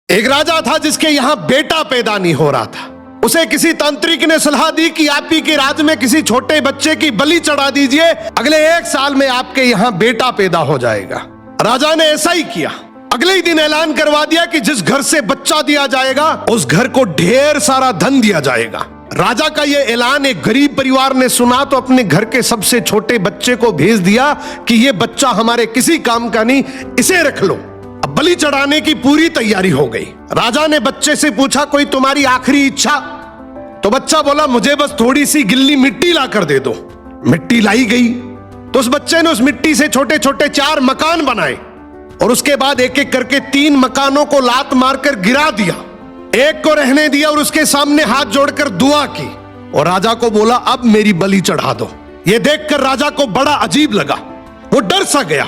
एक राजा था जिसके यहां बेटा पैदा नहीं हो रहा था। उसे किसी तांत्रिक ने सलाह दी कि आप ही के राज्य में किसी छोटे बच्चे की बलि चढ़ा दीजिए, अगले 1 साल में आपके यहां बेटा पैदा हो जाएगा। राजा ने ऐसा ही किया। अगले ही दिन ऐलान करवा दिया कि जिस घर से बच्चा दिया जाएगा उस घर को ढेर सारा धन दिया जाएगा। राजा का यह ऐलान एक गरीब परिवार ने सुना तो अपने घर के सबसे छोटे बच्चे को भेज दिया कि यह बच्चा हमारे किसी काम का नहीं, इसे रख लो। अब बलि चढ़ाने की पूरी तैयारी हो गई। राजा ने बच्चे से पूछा, कोई तुम्हारी आखिरी इच्छा? तो बच्चा बोला, मुझे बस थोड़ी सी गिल्ली मिट्टी ला कर दे दो। मिट्टी लाई गई तो उस बच्चे ने उस मिट्टी से छोटे छोटे 4 मकान बनाए और उसके बाद एक एक करके 3 मकानों को लात मारकर गिरा दिया, एक को रहने दिया और उसके सामने हाथ जोड़कर दुआ की और राजा को बोला, अब मेरी बलि चढ़ा दो। यह देखकर राजा को बड़ा अजीब लगा। वो डर सा गया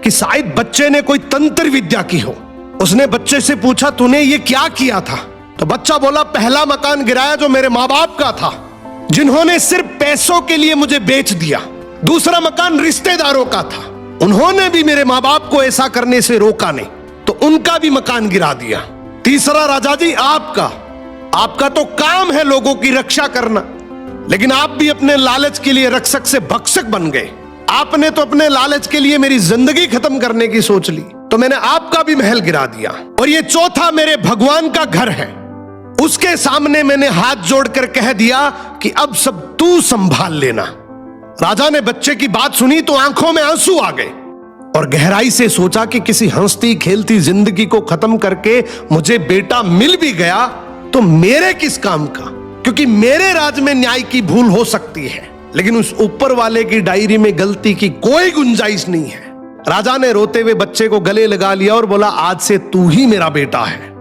कि शायद बच्चे ने कोई तंत्र विद्या की हो। उसने बच्चे से पूछा, तूने ये क्या किया था? तो बच्चा बोला, पहला मकान गिराया जो मेरे माँ बाप का था, जिन्होंने सिर्फ पैसों के लिए मुझे बेच दिया। दूसरा मकान रिश्तेदारों का था, उन्होंने भी मेरे माँ बाप को ऐसा करने से रोका नहीं, तो उनका भी मकान गिरा दिया। तीसरा राजा जी आपका तो काम है लोगों की रक्षा करना, लेकिन आप भी अपने लालच के लिए रक्षक से भक्षक बन गए। आपने तो अपने लालच के लिए मेरी जिंदगी खत्म करने की सोच ली, तो मैंने आपका भी महल गिरा दिया। और ये चौथा मेरे भगवान का घर है, उसके सामने मैंने हाथ जोड़कर कह दिया कि अब सब तू संभाल लेना। राजा ने बच्चे की बात सुनी तो आंखों में आंसू आ गए और गहराई से सोचा कि किसी हंसती खेलती जिंदगी को खत्म करके मुझे बेटा मिल भी गया तो मेरे किस काम का, क्योंकि मेरे राज में न्याय की भूल हो सकती है लेकिन उस ऊपर वाले की डायरी में गलती की कोई गुंजाइश नहीं है। राजा ने रोते हुए बच्चे को गले लगा लिया और बोला, आज से तू ही मेरा बेटा है।